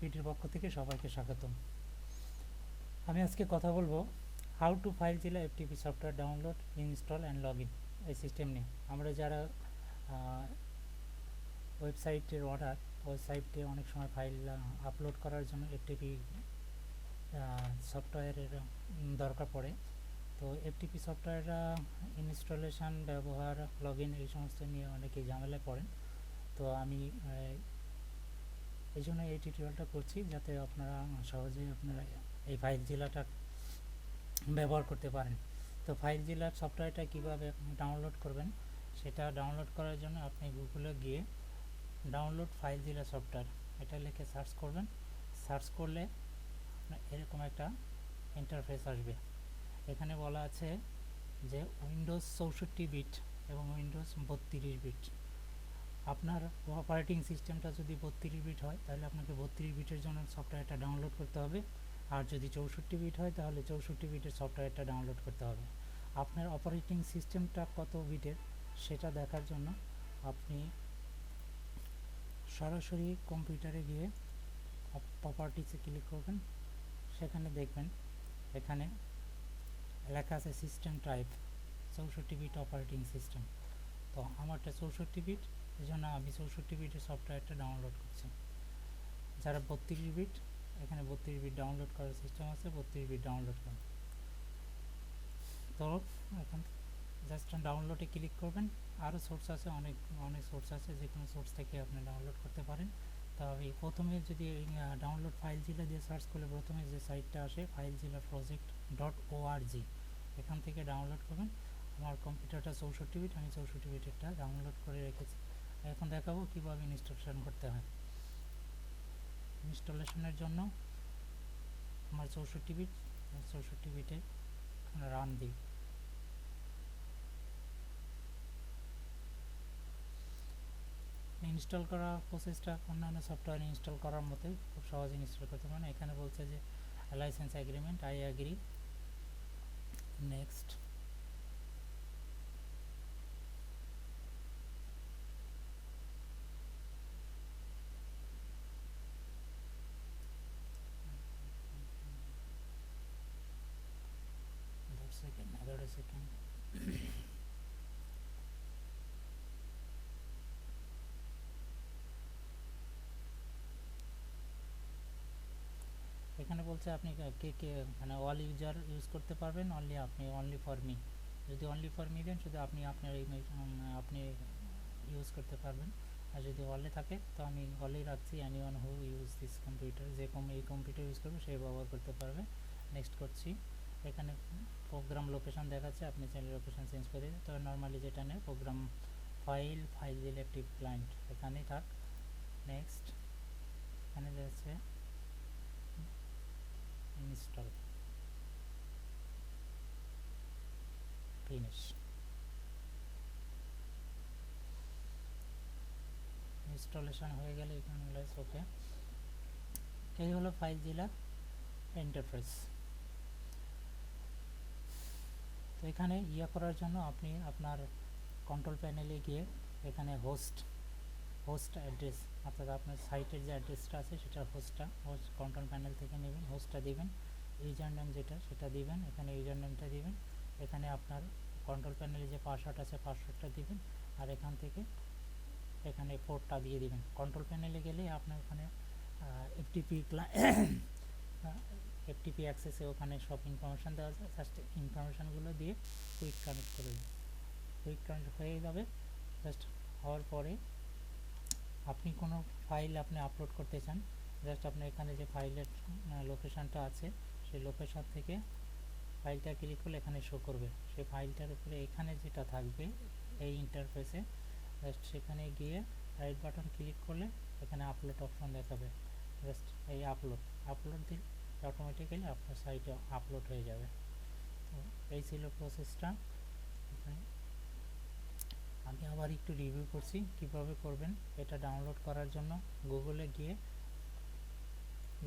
এক্সপিডির পক্ষ থেকে সবাইকে স্বাগতম। আমি আজকে কথা বলবো how to FileZilla FTP software download, install and log in এই সিস্টেম নিয়ে। আমরা যারা ওয়েবসাইটের অর্ডার, ওয়েবসাইটে অনেক সময় ফাইল আপলোড করার জন্য এফটিপি সফটওয়্যারের দরকার পড়ে। তো এফটিপি সফটওয়্যার ইনস্টলেশন, ব্যবহার, লগ ইন এই সমস্ত নিয়ে অনেকেই ঝামেলায় পড়েন। তো আমি এই জন্য এই টিউটোরিয়ালটা করছি, যাতে আপনারা সহজেই আপনারা এই ফাইলজিলাটা ব্যবহার করতে পারেন। তো ফাইলজিলার সফটওয়্যারটা কীভাবে ডাউনলোড করবেন, সেটা ডাউনলোড করার জন্য আপনি গুগলে গিয়ে ডাউনলোড ফাইলজিলা সফটওয়্যার এটা লিখে সার্চ করবেন। সার্চ করলে আপনার এরকম একটা ইন্টারফেস আসবে। এখানে বলা আছে যে উইন্ডোজ 64 বিট এবং উইন্ডোজ 32 বিট। আপনার অপারেটিং সিস্টেমটা যদি 32 বিট হয়, তাহলে আপনাকে 32 বিটের জন্য সফটওয়্যারটা ডাউনলোড করতে হবে। আর যদি 64 বিট হয়, তাহলে 64 বিটের সফটওয়্যারটা ডাউনলোড করতে হবে। আপনার অপারেটিং সিস্টেমটা কত বিটের সেটা দেখার জন্য আপনি সরাসরি কম্পিউটারে গিয়ে প্রপার্টিসে ক্লিক করবেন। সেখানে দেখবেন এখানে লেখা আছে system type 64 bit operating system. তো আমারটা 64 বিট, এই জন্য আমি 64 বিটের সফটওয়্যারটা ডাউনলোড করছি। যারা 32 বিট, এখানে 32 বিট ডাউনলোড করার সিস্টেম আছে, 32 বিট ডাউনলোড করুন। তো এখন জাস্ট ডাউনলোডে ক্লিক করবেন। আরও সোর্স আছে, অনেক সোর্স আছে, যে কোনো সোর্স থেকে আপনি ডাউনলোড করতে পারেন। তো আমি প্রথমে যদি ডাউনলোড ফাইলজিলা দিয়ে সার্চ করলে প্রথমে যে সাইটটা আসে ফাইলজিলা প্রজেক্ট .org, এখান থেকে ডাউনলোড করবেন। আমার কম্পিউটারটা 64 বিট, আমি 64 বিটেরটা ডাউনলোড করে রেখেছি। এখন দেখাবো কীভাবে ইনস্টলেশন করতে হয়। ইনস্টলেশনের জন্য আমার 64 বিট, 64 বিটে রান দিই। ইনস্টল করা প্রসেসটা অন্যান্য সফটওয়্যার ইনস্টল করার মতোই, খুব সহজে ইনস্টল করতে পারেন। এখানে বলছে যে licence agreement, I agree, next. Second 11 second. এখানে বলছে আপনি কে মানে অল ইউজার ইউজ করতে পারবেন, অনলি ফর মি। যদি অনলি ফর মি দেন, শুধু আপনি ইউজ করতে পারবেন। আর যদি অলে থাকে, তো আমি অলেই রাখছি, anyone who use this computer, যে এই কম্পিউটার ইউজ করবে সে ব্যবহার করতে পারবে। নেক্সট করছি। এখানে প্রোগ্রাম লোকেশন দেখাচ্ছে, আপনি চাইলে লোকেশন চেঞ্জ করে দিন। তবে নর্মালি যেটা নেই প্রোগ্রাম ফাইল ইলেকট্রিক ক্লায়েন্ট, এখানেই থাক। নেক্সট। এখানে যাচ্ছে ইনস্টল, ফিনিশ। ইনস্টলেশন হয়ে গেলে এখানে ওকে। এই হলো ফাইলজিলা ইন্টারফেস। তো এখানে করার জন্য আপনি আপনার কন্ট্রোল প্যানেলে গিয়ে এখানে হোস্ট অ্যাড্রেস, অর্থাৎ আপনার সাইটের যে অ্যাড্রেসটা আছে সেটার হোস্ট কন্ট্রোল প্যানেল থেকে নেবেন, হোস্টটা দিবেন। ইউজার নেম যেটা সেটা দিবেন, এখানে ইউজার নেমটা দিবেন। এখানে আপনার কন্ট্রোল প্যানেলে যে পাসওয়ার্ড আছে পাসওয়ার্ডটা দিবেন। আর এখান থেকে এখানে পোর্টটা দিয়ে দিবেন। কন্ট্রোল প্যানেলে গেলে আপনার ওখানে এফটিপি অ্যাক্সেসে ওখানে সব ইনফরমেশান দেওয়া আছে। জাস্ট ইনফরমেশানগুলো দিয়ে কুইক কানেক্ট করে দিন। কুইক কানেক্ট হয়ে যাবে। জাস্ট হওয়ার পরে আপনি কোনো ফাইল আপনি আপলোড করতে চান, জাস্ট আপনি এখানে যে ফাইলের লোকেশানটা আছে সেই লোকেশান থেকে ফাইলটা ক্লিক করলে এখানে শো করবে। সেই ফাইলটার উপরে এখানে যেটা থাকবে এই ইন্টারফেসে, জাস্ট সেখানে গিয়ে রাইট বাটন ক্লিক করলে এখানে আপলোড অপশন দেখাবে। জাস্ট এই আপলোড দিলে অটোমেটিক্যালি আপনার সাইটে আপলোড হয়ে যাবে। তো এই ছিল প্রসেসটা। আমি আবার একটু রিভিউ করছি কিভাবে করবেন। এটা ডাউনলোড করার জন্য গুগলে গিয়ে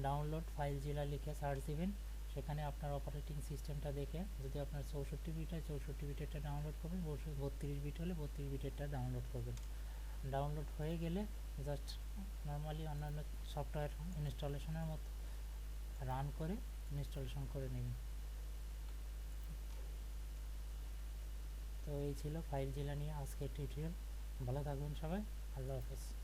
ডাউনলোড ফাইলজিলা লিখে সার্চ দিবেন। সেখানে আপনার অপারেটিং সিস্টেমটা দেখে, যদি আপনার 64 বিট হয় 64 বিটেরটা ডাউনলোড করবেন, 32 বিট হলে 32 বিটেরটা ডাউনলোড করবেন। ডাউনলোড হয়ে গেলে জাস্ট নর্মালি অন্যান্য সফটওয়্যার ইনস্টলেশনের মতো রান করে ইনস্টলেশন করে নেবেন। তো এই ছিল ফাইলজিলা নিয়ে আজকের টিউটোরিয়াল। ভালো থাকবেন সবাই, আল্লাহ হাফেজ।